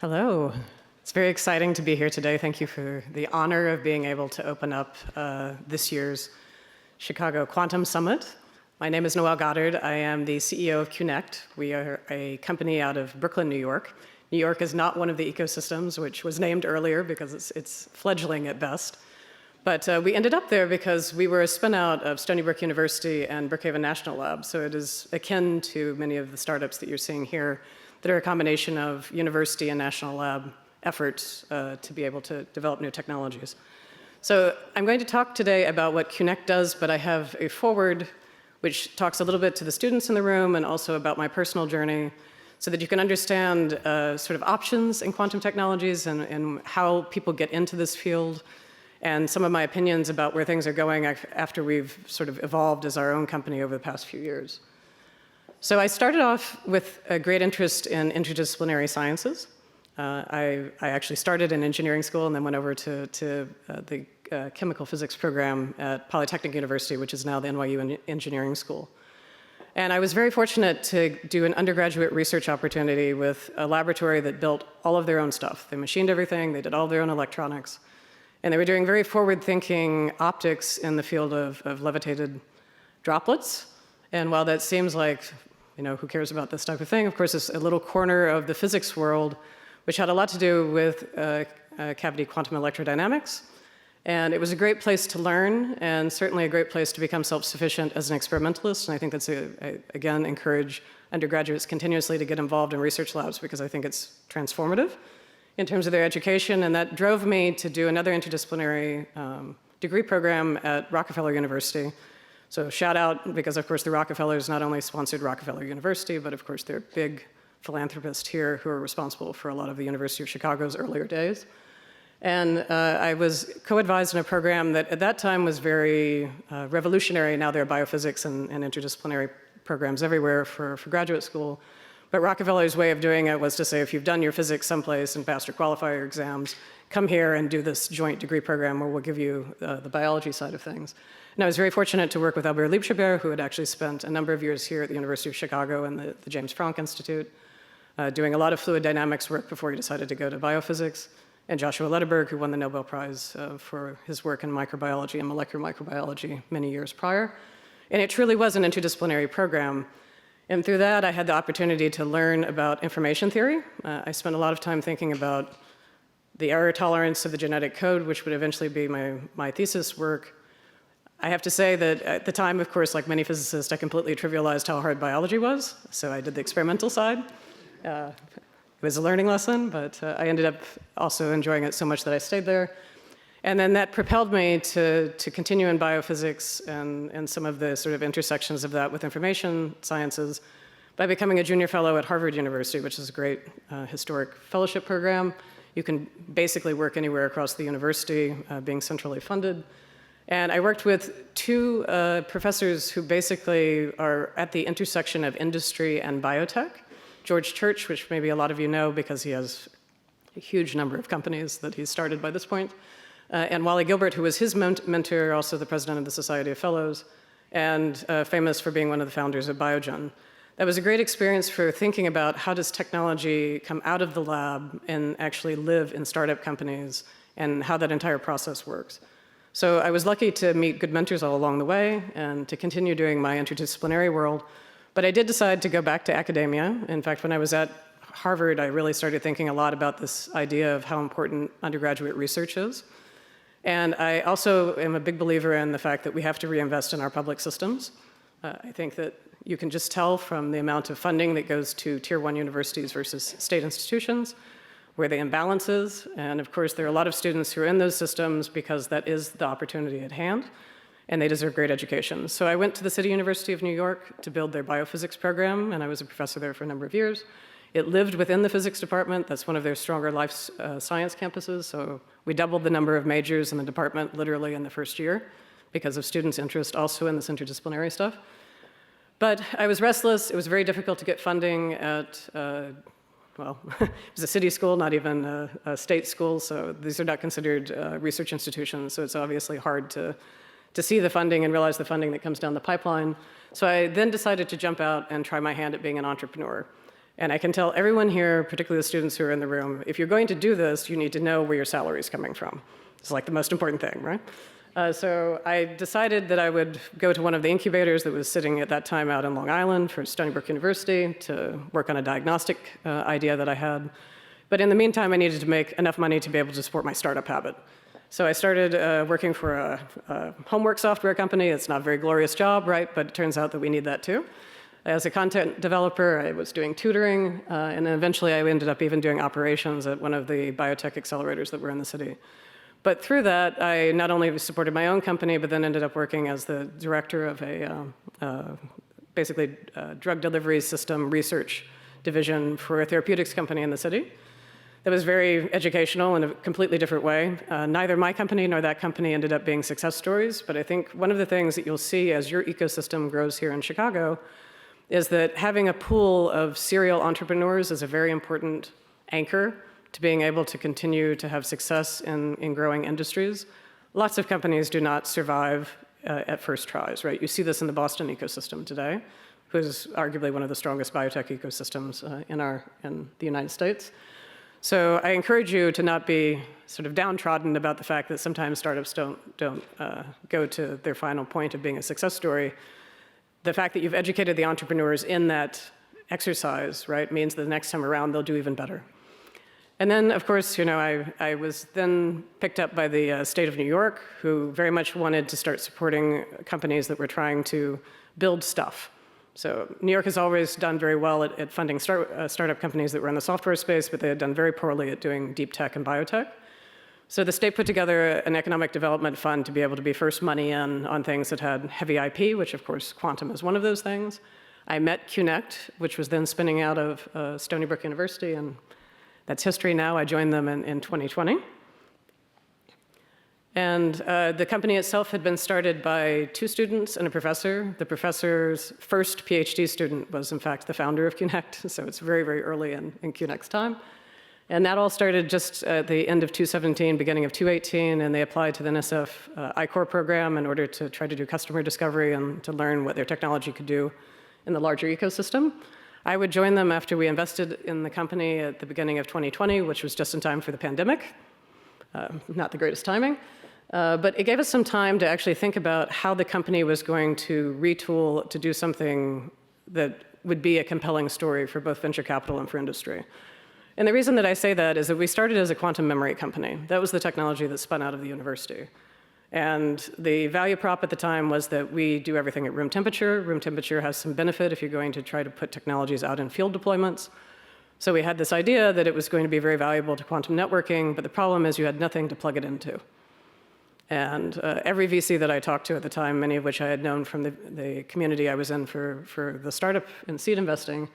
Hello. It's very exciting to be here today. Thank you for the honor of being able to open up this year's Chicago Quantum Summit. My name is Noel Goddard. I am the CEO of Qunnect. We are a company out of Brooklyn, New York. New York is not one of the ecosystems, which was named earlier because it's fledgling at best. But we ended up there because we were a spin-out of Stony Brook University and Brookhaven National Lab. So it is akin to many of the startups that you're seeing here that are a combination of university and national lab efforts to be able to develop new technologies. So I'm going to talk today about what Qunnect does, but I have a foreword which talks a little bit to the students in the room and also about my personal journey so that you can understand sort of options in quantum technologies and how people get into this field and some of my opinions about where things are going after we've sort of evolved as our own company over the past few years. So I started off with a great interest in interdisciplinary sciences. I actually started in engineering school and then went over to the chemical physics program at Polytechnic University, which is now the NYU Engineering School. And I was very fortunate to do an undergraduate research opportunity with a laboratory that built all of their own stuff. They machined everything, they did all their own electronics, and they were doing very forward-thinking optics in the field of levitated droplets. And while that seems like, who cares about this type of thing? Of course, it's a little corner of the physics world, which had a lot to do with cavity quantum electrodynamics. And it was a great place to learn, and certainly a great place to become self-sufficient as an experimentalist. And I think that's, again, encourage undergraduates continuously to get involved in research labs because I think it's transformative in terms of their education. And that drove me to do another interdisciplinary degree program at Rockefeller University. So shout out, because of course the Rockefellers not only sponsored Rockefeller University, but of course they're big philanthropists here who are responsible for a lot of the University of Chicago's earlier days. And I was co-advised in a program that at that time was very revolutionary. Now there are biophysics and interdisciplinary programs everywhere for graduate school. But Rockefeller's way of doing it was to say, if you've done your physics someplace and passed your qualifier exams, come here and do this joint degree program where we'll give you the biology side of things. And I was very fortunate to work with Albert Liebscher, who had actually spent a number of years here at the University of Chicago and the James Franck Institute, doing a lot of fluid dynamics work before he decided to go to biophysics, and Joshua Lederberg, who won the Nobel Prize for his work in microbiology and molecular microbiology many years prior. And it truly was an interdisciplinary program. And through that, I had the opportunity to learn about information theory. I spent a lot of time thinking about the error tolerance of the genetic code, which would eventually be my thesis work. I have to say that at the time, of course, like many physicists, I completely trivialized how hard biology was. So I did the experimental side. It was a learning lesson, but I ended up also enjoying it so much that I stayed there. And then that propelled me to continue in biophysics and some of the sort of intersections of that with information sciences by becoming a junior fellow at Harvard University, which is a great historic fellowship program. You can basically work anywhere across the university, being centrally funded. And I worked with two professors who basically are at the intersection of industry and biotech. George Church, which maybe a lot of you know because he has a huge number of companies that he's started by this point. And Wally Gilbert, who was his mentor, also the president of the Society of Fellows, and famous for being one of the founders of Biogen. That was a great experience for thinking about how does technology come out of the lab and actually live in startup companies and how that entire process works. So I was lucky to meet good mentors all along the way and to continue doing my interdisciplinary world. But I did decide to go back to academia. In fact, when I was at Harvard, I really started thinking a lot about this idea of how important undergraduate research is. And I also am a big believer in the fact that we have to reinvest in our public systems. I think that you can just tell from the amount of funding that goes to tier 1 universities versus state institutions, where the imbalance is. And of course, there are a lot of students who are in those systems because that is the opportunity at hand, and they deserve great education. So I went to the City University of New York to build their biophysics program, and I was a professor there for a number of years. It lived within the physics department. That's one of their stronger life science campuses. So we doubled the number of majors in the department literally in the first year because of students' interest also in this interdisciplinary stuff. But I was restless. It was very difficult to get funding at, well, it was a city school, not even a state school. So these are not considered research institutions. So it's obviously hard to see the funding and realize the funding that comes down the pipeline. So I then decided to jump out and try my hand at being an entrepreneur. And I can tell everyone here, particularly the students who are in the room, if you're going to do this, you need to know where your salary is coming from. It's like the most important thing, right? So I decided that I would go to one of the incubators that was sitting at that time out in Long Island for Stony Brook University to work on a diagnostic idea that I had. But in the meantime, I needed to make enough money to be able to support my startup habit. So I started working for a homework software company. It's not a very glorious job, right? But it turns out that we need that too. As a content developer, I was doing tutoring, and then eventually I ended up even doing operations at one of the biotech accelerators that were in the city. But through that, I not only supported my own company, but then ended up working as the director of a basically drug delivery system research division for a therapeutics company in the city. That was very educational in a completely different way. Neither my company nor that company ended up being success stories, but I think one of the things that you'll see as your ecosystem grows here in Chicago is that having a pool of serial entrepreneurs is a very important anchor to being able to continue to have success in growing industries. Lots of companies do not survive at first tries, right? You see this in the Boston ecosystem today, who's arguably one of the strongest biotech ecosystems in the United States. So I encourage you to not be sort of downtrodden about the fact that sometimes startups don't go to their final point of being a success story. The fact that you've educated the entrepreneurs in that exercise, right, means that the next time around they'll do even better. And then, of course, you know, I was then picked up by the state of New York, who very much wanted to start supporting companies that were trying to build stuff. So New York has always done very well at funding startup companies that were in the software space, but they had done very poorly at doing deep tech and biotech. So the state put together an economic development fund to be able to be first money in on things that had heavy IP, which of course quantum is one of those things. I met Qunnect, which was then spinning out of Stony Brook University, and that's history now. I joined them in 2020. And the company itself had been started by 2 students and a professor. The professor's first PhD student was, in fact, the founder of Qunnect, so it's very, very early in Qunnect's time. And that all started just at the end of 2017, beginning of 2018, and they applied to the NSF I-Corps program in order to try to do customer discovery and to learn what their technology could do in the larger ecosystem. I would join them after we invested in the company at the beginning of 2020, which was just in time for the pandemic. Not the greatest timing. But it gave us some time to actually think about how the company was going to retool to do something that would be a compelling story for both venture capital and for industry. And the reason that I say that is that we started as a quantum memory company. That was the technology that spun out of the university. And the value prop at the time was that we do everything at room temperature. Room temperature has some benefit if you're going to try to put technologies out in field deployments. So we had this idea that it was going to be very valuable to quantum networking, but the problem is you had nothing to plug it into. And every VC that I talked to at the time, many of which I had known from the community I was in for the startup and seed investing,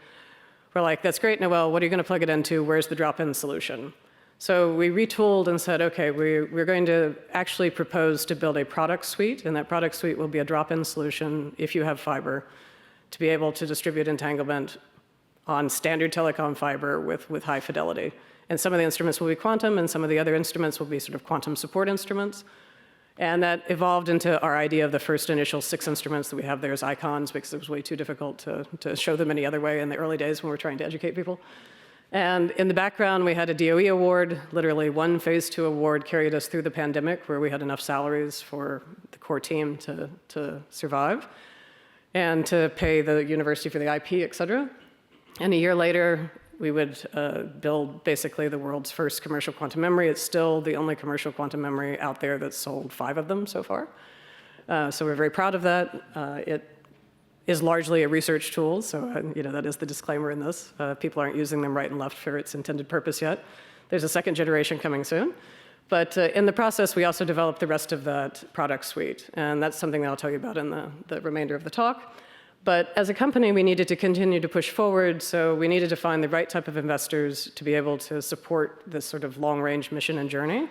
were like, that's great, Noel, what are you going to plug it into? Where's the drop-in solution? So we retooled and said, okay, we're going to actually propose to build a product suite, and that product suite will be a drop-in solution, if you have fiber, to be able to distribute entanglement on standard telecom fiber with high fidelity. And some of the instruments will be quantum, and some of the other instruments will be sort of quantum support instruments. And that evolved into our idea of the first initial 6 instruments that we have there as icons, because it was way too difficult to show them any other way in the early days when we were trying to educate people. And in the background, we had a DOE award. Literally one phase 2 award carried us through the pandemic, where we had enough salaries for the core team to survive and to pay the university for the IP, et cetera. And a year later, we would build basically the world's first commercial quantum memory. It's still the only commercial quantum memory out there that's sold 5 of them so far. So we're very proud of that. It is largely a research tool, so you know, that is the disclaimer in this. People aren't using them right and left for its intended purpose yet. There's a second generation coming soon. But in the process, we also developed the rest of that product suite. And that's something that I'll tell you about in the remainder of the talk. But as a company, we needed to continue to push forward, so we needed to find the right type of investors to be able to support this sort of long-range mission and journey.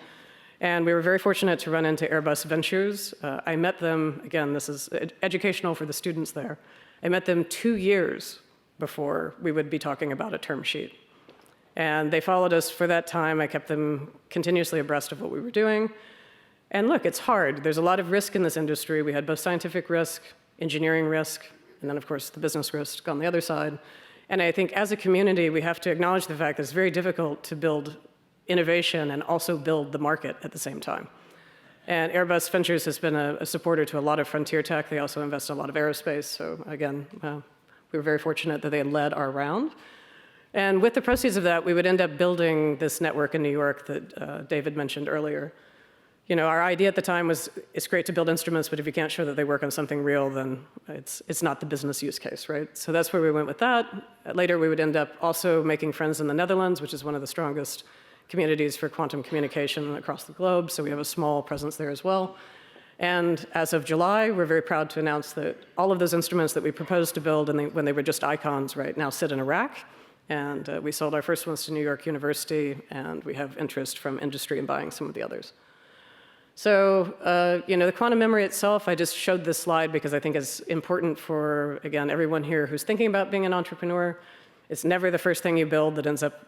And we were very fortunate to run into Airbus Ventures. I met them, again, this is educational for the students there. I met them 2 years before we would be talking about a term sheet. And they followed us for that time. I kept them continuously abreast of what we were doing. And look, it's hard. There's a lot of risk in this industry. We had both scientific risk, engineering risk, and then, of course, the business risk on the other side. And I think as a community, we have to acknowledge the fact that it's very difficult to build innovation and also build the market at the same time. And Airbus Ventures has been a supporter to a lot of frontier tech. They also invest in a lot of aerospace. So again, we were very fortunate that they had led our round. And with the proceeds of that, we would end up building this network in New York that David mentioned earlier. You know, our idea at the time was, it's great to build instruments, but if you can't show that they work on something real, then it's not the business use case, right? So that's where we went with that. Later, we would end up also making friends in the Netherlands, which is one of the strongest communities for quantum communication across the globe. So we have a small presence there as well. And as of July, we're very proud to announce that all of those instruments that we proposed to build when they were just icons, right, now sit in a rack. And we sold our first ones to New York University, and we have interest from industry in buying some of the others. So, you know, the quantum memory itself, I just showed this slide because I think it's important for, again, everyone here who's thinking about being an entrepreneur. It's never the first thing you build that ends up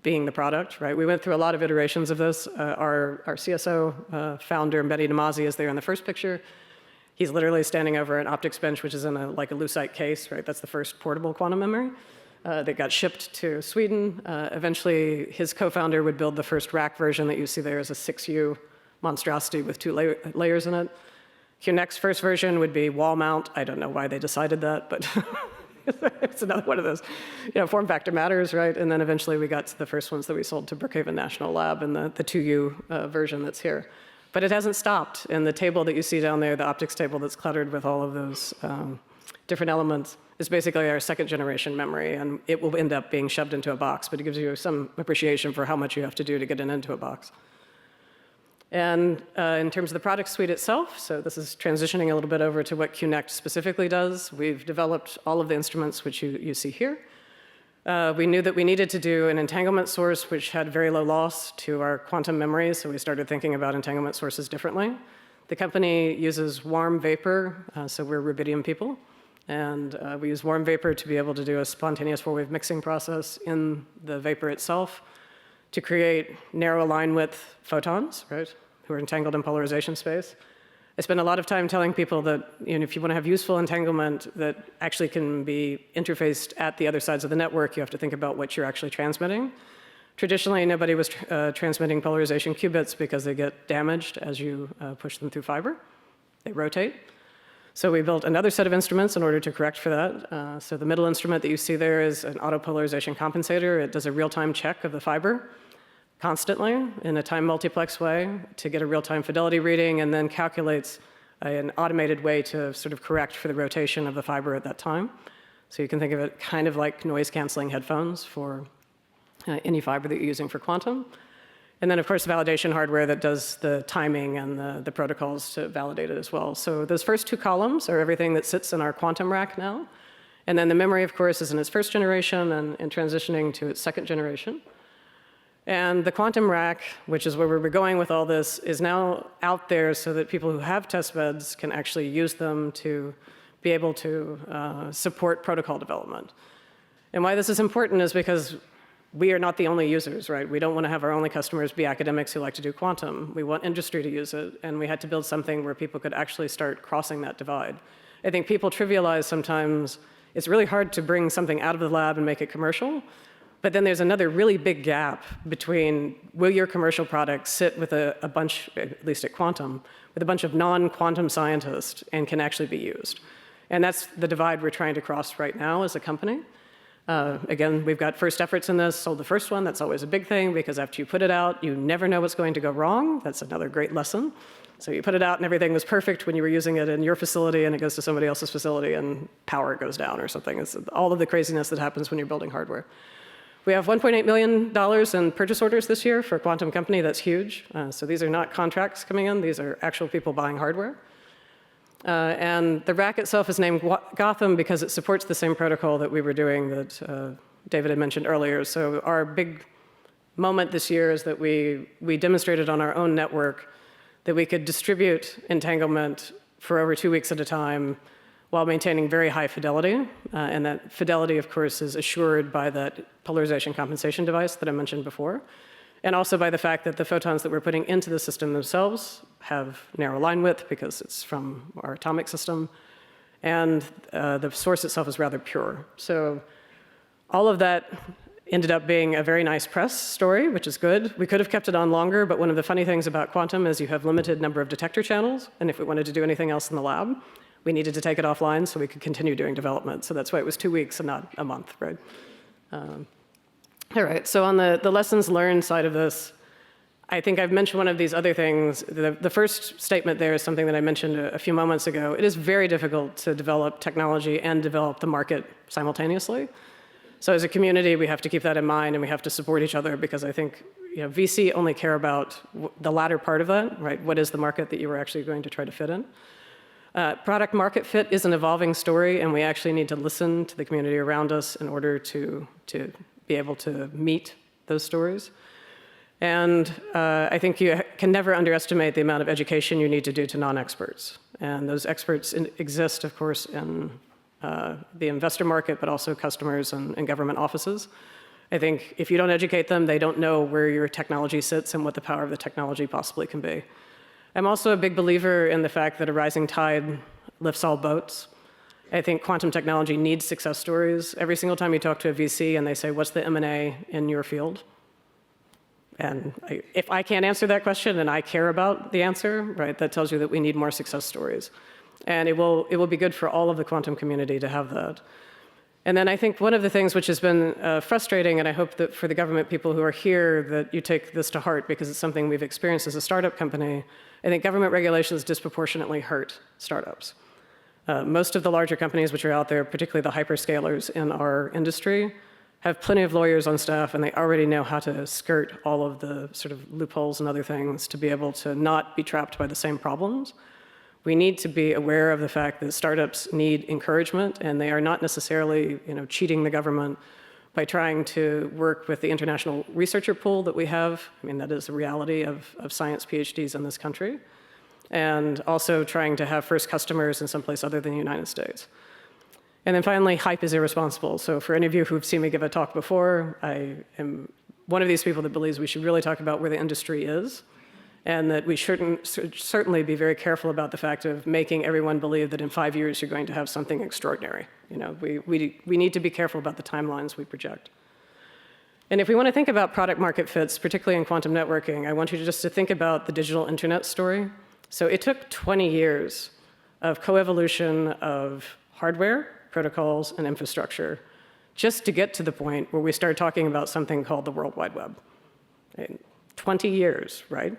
being the product, right? We went through a lot of iterations of this. Our CSO founder, Mehdi Namazi, is there in the first picture. He's literally standing over an optics bench, which is in like a lucite case, right? That's the first portable quantum memory. That got shipped to Sweden. Eventually, his co-founder would build the first rack version that you see there as a 6U monstrosity with 2 layers in it. Qunnect's first version would be wall mount. I don't know why they decided that, but it's another one of those, you know, form factor matters, right? And then eventually we got to the first ones that we sold to Brookhaven National Lab and the 2U version that's here. But it hasn't stopped. And the table that you see down there, the optics table that's cluttered with all of those different elements, is basically our second generation memory. And it will end up being shoved into a box, but it gives you some appreciation for how much you have to do to get it into a box. And in terms of the product suite itself, so this is transitioning a little bit over to what Qunnect specifically does. We've developed all of the instruments which you see here. We knew that we needed to do an entanglement source which had very low loss to our quantum memory, so we started thinking about entanglement sources differently. The company uses warm vapor, so we're rubidium people. And we use warm vapor to be able to do a spontaneous four-wave mixing process in the vapor itself, to create narrow line width photons, right, who are entangled in polarization space. I spend a lot of time telling people that, you know, if you want to have useful entanglement that actually can be interfaced at the other sides of the network, you have to think about what you're actually transmitting. Traditionally, nobody was transmitting polarization qubits because they get damaged as you push them through fiber. They rotate. So we built another set of instruments in order to correct for that. So the middle instrument that you see there is an autopolarization compensator. It does a real-time check of the fiber constantly in a time multiplex way to get a real-time fidelity reading, and then calculates an automated way to sort of correct for the rotation of the fiber at that time. So you can think of it kind of like noise-canceling headphones for any fiber that you're using for quantum. And then, of course, validation hardware that does the timing and the protocols to validate it as well. So those first 2 columns are everything that sits in our quantum rack now. And then the memory, of course, is in its first generation and transitioning to its second generation. And the quantum rack, which is where we were going with all this, is now out there so that people who have test beds can actually use them to be able to support protocol development. And why this is important is because we are not the only users, right? We don't want to have our only customers be academics who like to do quantum. We want industry to use it, and we had to build something where people could actually start crossing that divide. I think people trivialize sometimes it's really hard to bring something out of the lab and make it commercial, but then there's another really big gap between will your commercial product sit with a bunch, at least at quantum, with a bunch of non-quantum scientists and can actually be used. And that's the divide we're trying to cross right now as a company. Again, we've got first efforts in this, sold the first one. That's always a big thing because after you put it out, you never know what's going to go wrong. That's another great lesson. So you put it out and everything was perfect when you were using it in your facility, and it goes to somebody else's facility and power goes down or something. It's all of the craziness that happens when you're building hardware. We have $1.8 million in purchase orders this year for a quantum company. That's huge. So these are not contracts coming in. These are actual people buying hardware. And the rack itself is named Gotham because it supports the same protocol that we were doing that David had mentioned earlier. So our big moment this year is that we demonstrated on our own network that we could distribute entanglement for over 2 weeks at a time while maintaining very high fidelity. And that fidelity, of course, is assured by that polarization compensation device that I mentioned before, and also by the fact that the photons that we're putting into the system themselves have narrow line width because it's from our atomic system, and the source itself is rather pure. So All of that ended up being a very nice press story, which is good. We could have kept it on longer, but one of the funny things about quantum is you have limited number of detector channels, and if we wanted to do anything else in the lab, we needed to take it offline so we could continue doing development. So that's why it was 2 weeks and not a month, right? All right, so on the lessons learned side of this, I think I've mentioned one of these other things. The first statement there is something that I mentioned a few moments ago. It is very difficult to develop technology and develop the market simultaneously. So as a community, we have to keep that in mind, and we have to support each other, because I think VC only care about the latter part of that, right? What is the market that you were actually going to try to fit in? Product market fit is an evolving story, and we actually need to listen to the community around us in order to be able to meet those stories. And I think you can never underestimate the amount of education you need to do to non-experts. And those experts exist, of course, in the investor market, but also customers and government offices. I think if you don't educate them, they don't know where your technology sits and what the power of the technology possibly can be. I'm also a big believer in the fact that a rising tide lifts all boats. I think quantum technology needs success stories. Every single time you talk to a VC and they say, what's the M&A in your field? And if I can't answer that question and I care about the answer, right, that tells you that we need more success stories. And it will be good for all of the quantum community to have that. And then I think one of the things which has been frustrating, and I hope that for the government people who are here that you take this to heart, because it's something we've experienced as a startup company, I think government regulations disproportionately hurt startups. Most of the larger companies which are out there, particularly the hyperscalers in our industry, have plenty of lawyers on staff, and they already know how to skirt all of the sort of loopholes and other things to be able to not be trapped by the same problems. We need to be aware of the fact that startups need encouragement, and they are not necessarily cheating the government by trying to work with the international researcher pool that we have. I mean, that is the reality of science PhDs in this country. And also trying to have first customers in someplace other than the United States. And then finally, hype is irresponsible. So for any of you who've seen me give a talk before, I am one of these people that believes we should really talk about where the industry is, and that we should certainly be very careful about the fact of making everyone believe that in 5 years you're going to have something extraordinary. We need to be careful about the timelines we project. And if we want to think about product market fits, particularly in quantum networking, I want you just to think about the digital internet story. So it took 20 years of coevolution of hardware, protocols, and infrastructure just to get to the point where we started talking about something called the World Wide Web. 20 years, right?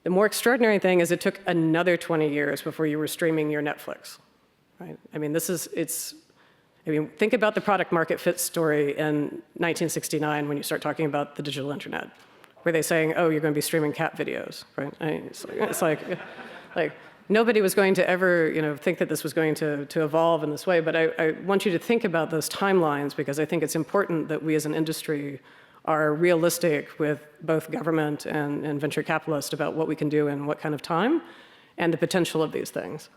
The more extraordinary thing is it took another 20 years before you were streaming your Netflix, right? I mean, think about the product market fit story in 1969 when you start talking about the digital internet. Were they saying, oh, you're going to be streaming cat videos, right? It's like nobody was going to ever think that this was going to evolve in this way. But I want you to think about those timelines, because I think it's important that we as an industry are realistic with both government and venture capitalists about what we can do in what kind of time and the potential of these things.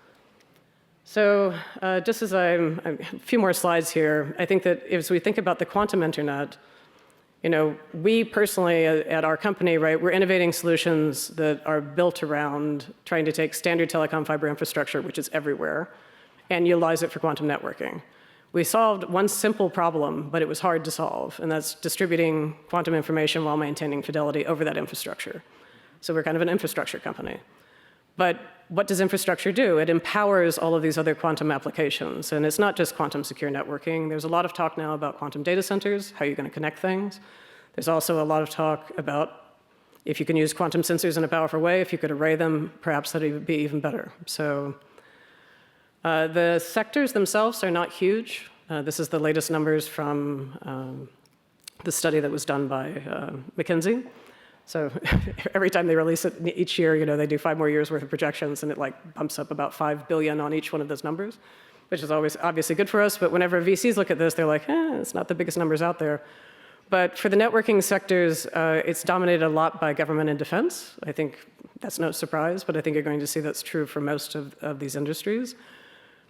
So just as a few more slides here, I think that as we think about the quantum internet, we personally at our company, right, we're innovating solutions that are built around trying to take standard telecom fiber infrastructure, which is everywhere, and utilize it for quantum networking. We solved one simple problem, but it was hard to solve, and that's distributing quantum information while maintaining fidelity over that infrastructure. So we're kind of an infrastructure company. But what does infrastructure do? It empowers all of these other quantum applications. And it's not just quantum secure networking. There's a lot of talk now about quantum data centers, how you're going to connect things. There's also a lot of talk about if you can use quantum sensors in a powerful way, if you could array them, perhaps that would be even better. So the sectors themselves are not huge. This is the latest numbers from the study that was done by McKinsey. So every time they release it each year, they do 5 more years worth of projections, and it bumps up about 5 billion on each one of those numbers, which is always obviously good for us. But whenever VCs look at this, they're like, it's not the biggest numbers out there. But for the networking sectors, it's dominated a lot by government and defense. I think that's no surprise, but I think you're going to see that's true for most of these industries.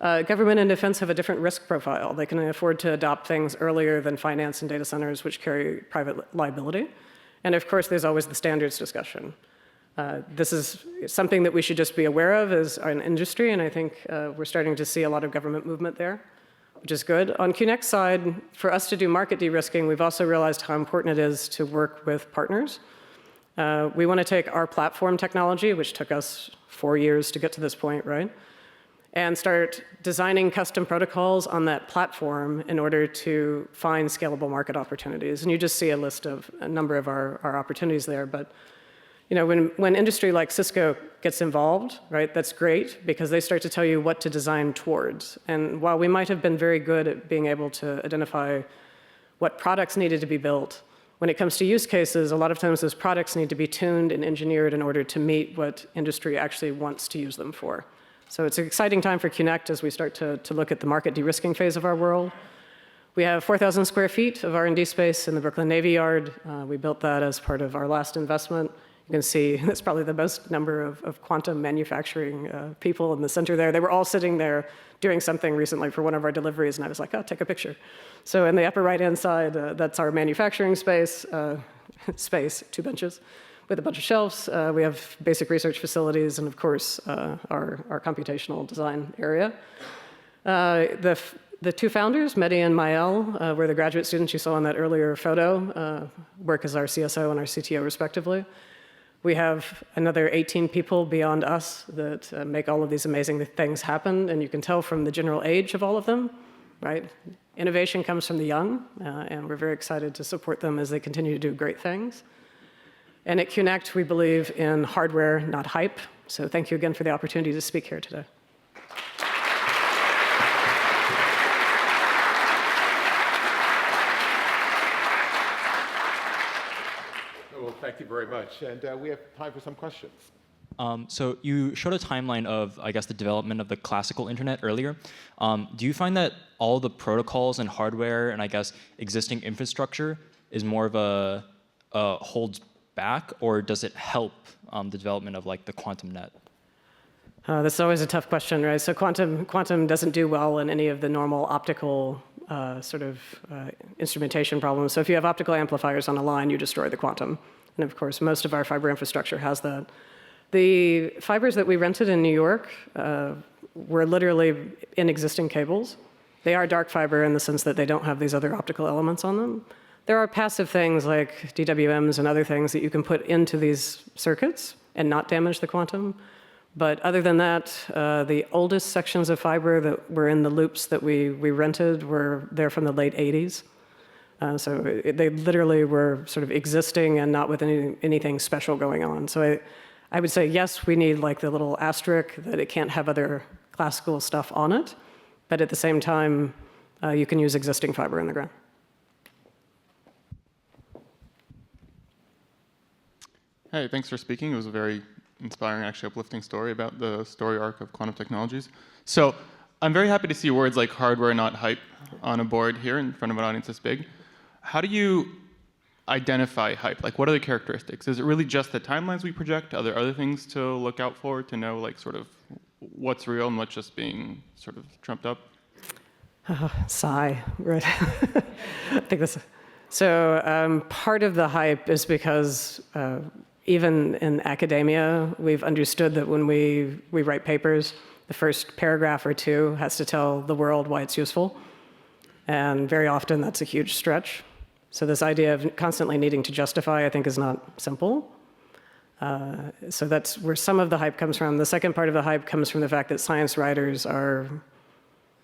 Government and defense have a different risk profile. They can afford to adopt things earlier than finance and data centers, which carry private liability. And of course, there's always the standards discussion. This is something that we should just be aware of as an industry, and I think we're starting to see a lot of government movement there. which is good. On Qunnect's side, for us to do market de-risking, we've also realized how important it is to work with partners. We want to take our platform technology, which took us 4 years to get to this point, right? And start designing custom protocols on that platform in order to find scalable market opportunities. And you just see a list of a number of our opportunities there. But when industry like Cisco gets involved, right, that's great because they start to tell you what to design towards. And while we might have been very good at being able to identify what products needed to be built, when it comes to use cases, a lot of times those products need to be tuned and engineered in order to meet what industry actually wants to use them for. So it's an exciting time for Qunnect as we start to look at the market de-risking phase of our world. We have 4,000 square feet of R&D space in the Brooklyn Navy Yard. We built that as part of our last investment. You can see that's probably the most number of quantum manufacturing people in the center there. They were all sitting there doing something recently for one of our deliveries, and I was like, oh, take a picture. So in the upper right-hand side, that's our manufacturing space, 2 benches with a bunch of shelves. We have basic research facilities, and of course, our computational design area. The 2 founders, Mehdi and Mael, were the graduate students you saw in that earlier photo, work as our CSO and our CTO respectively. We have another 18 people beyond us that make all of these amazing things happen, and you can tell from the general age of all of them, right? Innovation comes from the young, and we're very excited to support them as they continue to do great things. And at Qunnect, we believe in hardware, not hype. So thank you again for the opportunity to speak here today. Well, thank you very much. And we have time for some questions. So you showed a timeline of, I guess, the development of the classical internet earlier. Do you find that all the protocols and hardware and, I guess, existing infrastructure is more of a holds back, or does it help the development of like the quantum net? That's always a tough question, right? So quantum doesn't do well in any of the normal optical instrumentation problems. So if you have optical amplifiers on a line, you destroy the quantum. And of course, most of our fiber infrastructure has that. The fibers that we rented in New York were literally in existing cables. They are dark fiber in the sense that they don't have these other optical elements on them. There are passive things like DWMs and other things that you can put into these circuits and not damage the quantum. But other than that, the oldest sections of fiber that were in the loops that we rented were there from the late 80s. So they literally were sort of existing and not with anything special going on. So I would say, yes, we need like the little asterisk that it can't have other classical stuff on it. But at the same time, you can use existing fiber in the ground. Hey, thanks for speaking. It was a very inspiring, actually uplifting story about the story arc of quantum technologies. So I'm very happy to see words like hardware, not hype on a board here in front of an audience this big. How do you identify hype? Like, what are the characteristics? Is it really just the timelines we project? Are there other things to look out for to know, like, sort of what's real and what's just being sort of trumped up? Sigh, right? I think that's... So part of the hype is because even in academia, we've understood that when we write papers, the first paragraph or 2 has to tell the world why it's useful. And very often, that's a huge stretch. So this idea of constantly needing to justify, I think, is not simple. So that's where some of the hype comes from. The second part of the hype comes from the fact that science writers are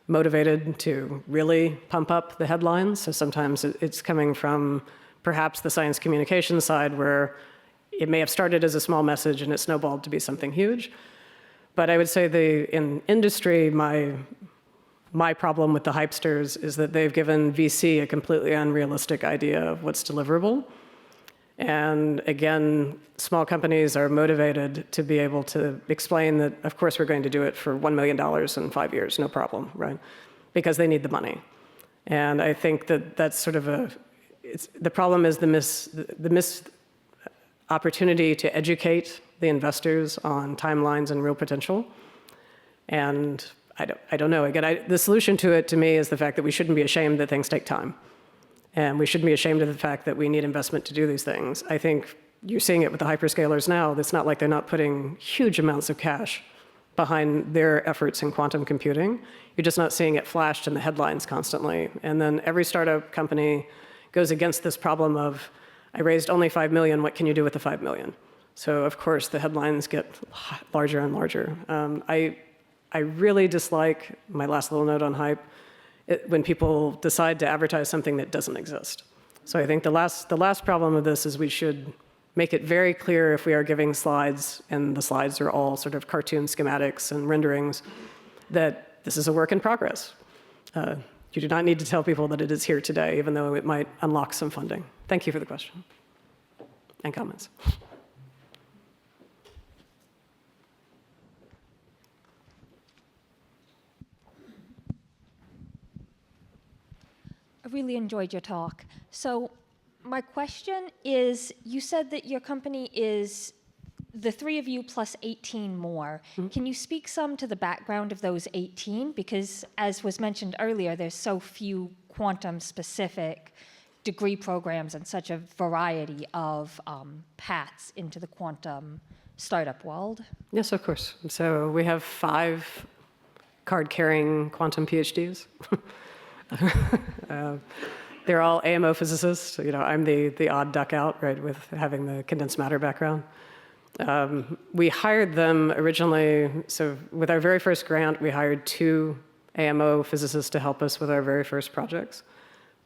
motivated to really pump up the headlines. So sometimes it's coming from perhaps the science communication side, where it may have started as a small message and it snowballed to be something huge. But I would say in industry, my problem with the hypesters is that they've given VC a completely unrealistic idea of what's deliverable. And again, small companies are motivated to be able to explain that, of course, we're going to do it for $1 million in 5 years, no problem, right? Because they need the money. And I think that that's sort of the problem is the missed opportunity to educate the investors on timelines and real potential. And I don't know. Again, the solution to it, to me, is the fact that we shouldn't be ashamed that things take time. And we shouldn't be ashamed of the fact that we need investment to do these things. I think you're seeing it with the hyperscalers now. It's not like they're not putting huge amounts of cash behind their efforts in quantum computing. You're just not seeing it flashed in the headlines constantly. And then every startup company goes against this problem of, I raised only 5 million, what can you do with the 5 million? So of course the headlines get larger and larger. I really dislike, my last little note on hype, when people decide to advertise something that doesn't exist. So I think the last problem of this is we should make it very clear if we are giving slides, and the slides are all sort of cartoon schematics and renderings, that this is a work in progress. You do not need to tell people that it is here today, even though it might unlock some funding. Thank you for the question and comments. I really enjoyed your talk. So my question is, you said that your company is the 3 of you plus 18 more. Mm-hmm. Can you speak some to the background of those 18? Because as was mentioned earlier, there's so few quantum-specific degree programs and such a variety of paths into the quantum startup world. Yes, of course. So we have 5 card-carrying quantum PhDs. They're all AMO physicists. You know, I'm the odd duck out, right, with having the condensed matter background. We hired them originally, so with our very first grant, we hired 2 AMO physicists to help us with our very first projects.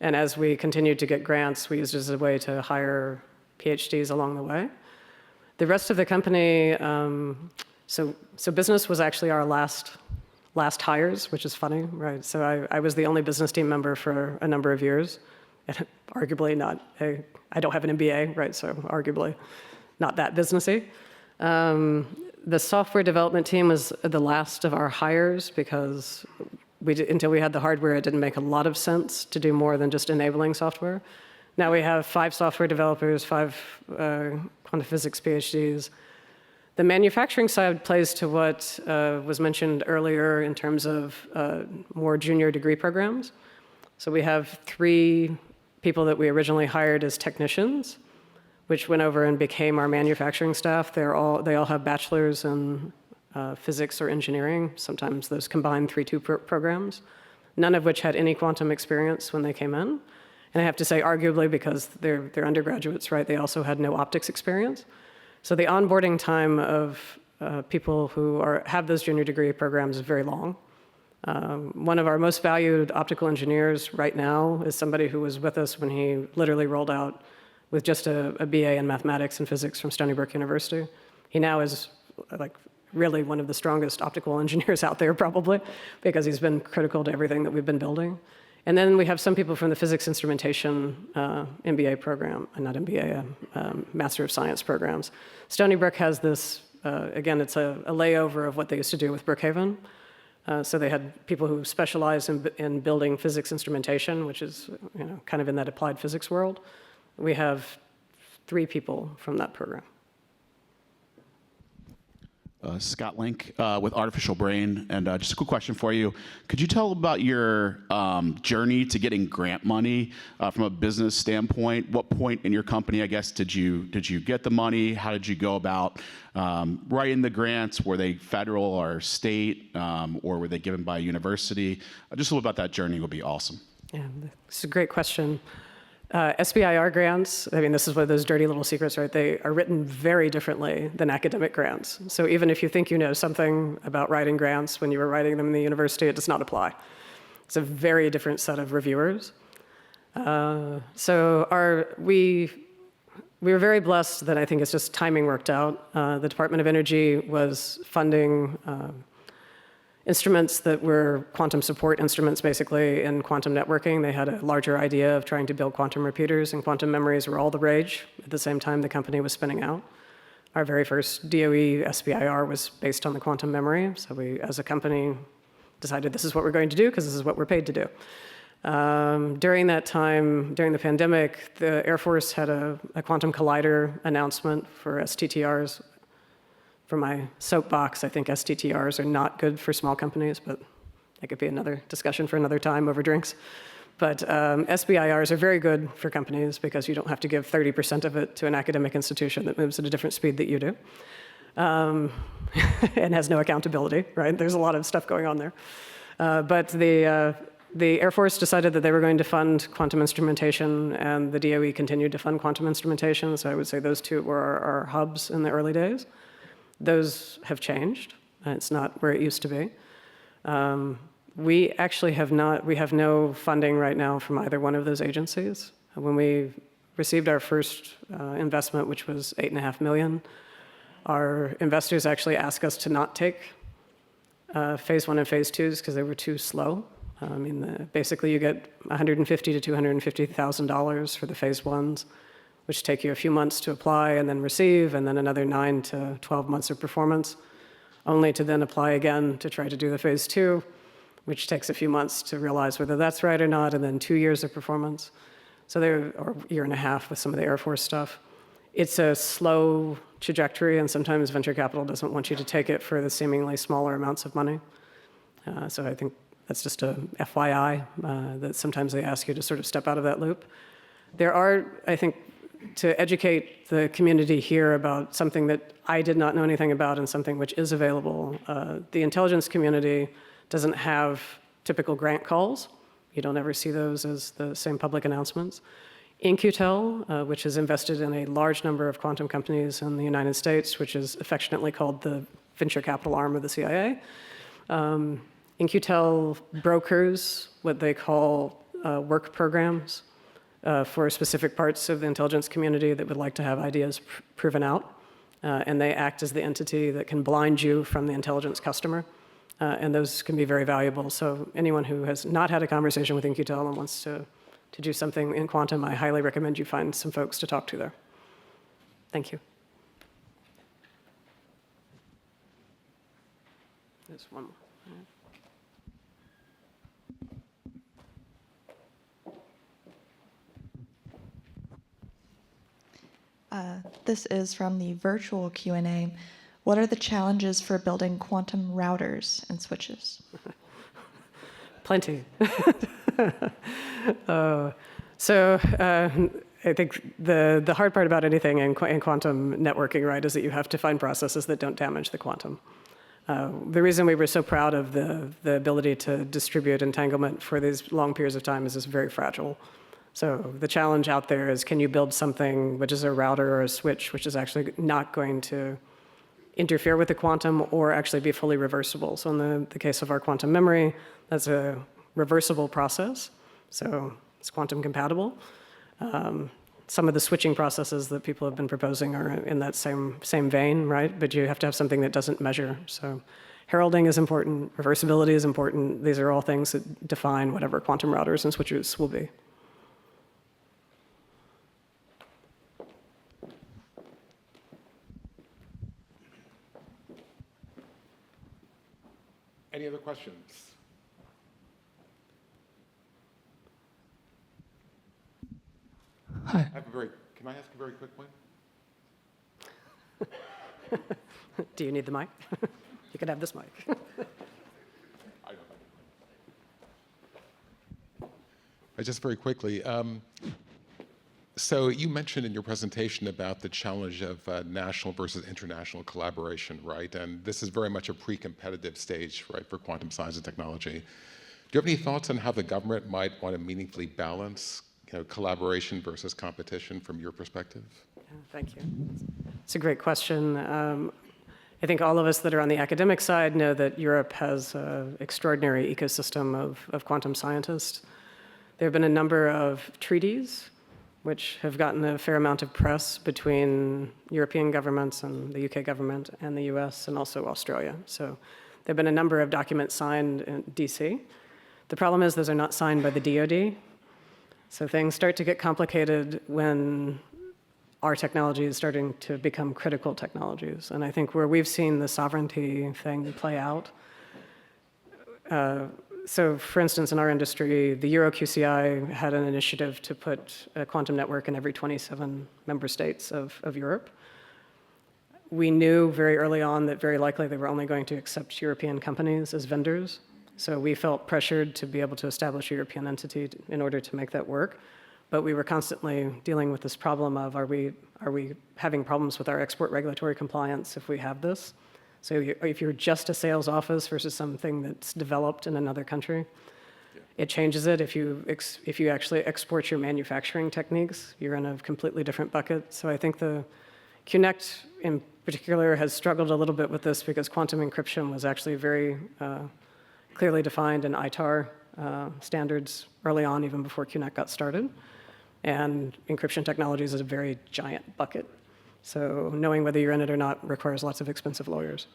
And as we continued to get grants, we used it as a way to hire PhDs along the way. The rest of the company, so business was actually our last hires, which is funny, right? So I was the only business team member for a number of years, and arguably not I don't have an MBA, right? So arguably not that businessy. The software development team was the last of our hires because until we had the hardware, it didn't make a lot of sense to do more than just enabling software. Now we have 5 software developers, 5 quantum physics PhDs. The manufacturing side plays to what was mentioned earlier in terms of more junior degree programs. So we have 3 people that we originally hired as technicians, which went over and became our manufacturing staff. They all have bachelors in physics or engineering. Sometimes those combined 3-2 programs, none of which had any quantum experience when they came in. And I have to say, arguably, because they're undergraduates, right? They also had no optics experience. So the onboarding time of people who have those junior degree programs is very long. One of our most valued optical engineers right now is somebody who was with us when he literally rolled out with just a BA in mathematics and physics from Stony Brook University. He now is like really one of the strongest optical engineers out there probably, because he's been critical to everything that we've been building. And then we have some people from the physics instrumentation MBA program, not MBA, Master of Science programs. Stony Brook has this, again, it's a layover of what they used to do with Brookhaven. So they had people who specialized in building physics instrumentation, which is kind of in that applied physics world. We have 3 people from that program. Scott Link with Artificial Brain, and just a quick question for you. Could you tell about your journey to getting grant money from a business standpoint? What point in your company, I guess, did you get the money? How did you go about writing the grants? Were they federal or state, or were they given by a university? Just a little about that journey would be awesome. Yeah, it's a great question. SBIR grants, I mean, this is one of those dirty little secrets, right? They are written very differently than academic grants. So even if you think you know something about writing grants when you were writing them in the university, it does not apply. It's a very different set of reviewers. We were very blessed that I think it's just timing worked out. The Department of Energy was funding instruments that were quantum support instruments, basically, in quantum networking. They had a larger idea of trying to build quantum repeaters, and quantum memories were all the rage at the same time the company was spinning out. Our very first DOE SBIR was based on the quantum memory, so we, as a company, decided this is what we're going to do because this is what we're paid to do. During that time, during the pandemic, the Air Force had a quantum collider announcement for STTRs. For my soapbox, I think STTRs are not good for small companies, but that could be another discussion for another time over drinks. But SBIRs are very good for companies because you don't have to give 30% of it to an academic institution that moves at a different speed that you do. and has no accountability, right? There's a lot of stuff going on there. But the Air Force decided that they were going to fund quantum instrumentation, and the DOE continued to fund quantum instrumentation. So I would say those two were our hubs in the early days. Those have changed. It's not where it used to be. We actually have no funding right now from either one of those agencies. When we received our first investment, which was $8.5 million, our investors actually asked us to not take phase 1 and phase 2s because they were too slow. I mean, basically you get $150,000 to $250,000 for the phase 1s, which take you a few months to apply and then receive, and then another 9 to 12 months of performance, only to then apply again to try to do the phase 2, which takes a few months to realize whether that's right or not, and then 2 years of performance. So or a year and a half with some of the Air Force stuff. It's a slow trajectory, and sometimes venture capital doesn't want you to take it for the seemingly smaller amounts of money. So I think that's just a FYI, that sometimes they ask you to sort of step out of that loop. There are, I think, to educate the community here about something that I did not know anything about and something which is available. The intelligence community doesn't have typical grant calls. You don't ever see those as the same public announcements. In-Q-Tel, which has invested in a large number of quantum companies in the United States, which is affectionately called the venture capital arm of the CIA. In-Q-Tel brokers what they call work programs for specific parts of the intelligence community that would like to have ideas proven out. And they act as the entity that can blind you from the intelligence customer. And those can be very valuable. So anyone who has not had a conversation with In-Q-Tel and wants to do something in quantum, I highly recommend you find some folks to talk to there. Thank you. There's one more. This is from the virtual Q&A. What are the challenges for building quantum routers and switches? Plenty. I think the hard part about anything in quantum networking, right, is that you have to find processes that don't damage the quantum. The reason we were so proud of the ability to distribute entanglement for these long periods of time is it's very fragile. So the challenge out there is, can you build something which is a router or a switch which is actually not going to interfere with the quantum or actually be fully reversible? So in the case of our quantum memory, that's a reversible process. So it's quantum compatible. Some of the switching processes that people have been proposing are in that same vein, right? But you have to have something that doesn't measure. So heralding is important, reversibility is important. These are all things that define whatever quantum routers and switches will be. Any other questions? Hi. Can I ask a very quick one? Do you need the mic? You can have this mic. I don't know. Just very quickly, so you mentioned in your presentation about the challenge of national versus international collaboration, right? And this is very much a pre-competitive stage, right, for quantum science and technology. Do you have any thoughts on how the government might want to meaningfully balance, collaboration versus competition from your perspective? Yeah, thank you. It's a great question. I think all of us that are on the academic side know that Europe has an extraordinary ecosystem of quantum scientists. There have been a number of treaties which have gotten a fair amount of press between European governments and the UK government and the US and also Australia. So there have been a number of documents signed in DC. The problem is those are not signed by the DoD. So things start to get complicated when our technology is starting to become critical technologies. And I think where we've seen the sovereignty thing play out, so for instance, in our industry, the EuroQCI had an initiative to put a quantum network in every 27 member states of Europe. We knew very early on that very likely they were only going to accept European companies as vendors. So we felt pressured to be able to establish a European entity in order to make that work. but we were constantly dealing with this problem of are we having problems with our export regulatory compliance if we have this? So if you're just a sales office versus something that's developed in another country, it changes it. If you actually export your manufacturing techniques, you're in a completely different bucket. So I think the Qunnect in particular has struggled a little bit with this because quantum encryption was actually very clearly defined in ITAR standards early on, even before Qunnect got started. And encryption technologies is a very giant bucket. So knowing whether you're in it or not requires lots of expensive lawyers,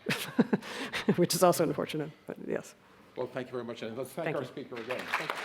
which is also unfortunate, but yes. Well, thank you very much, and let's thank our speaker again. Thank you.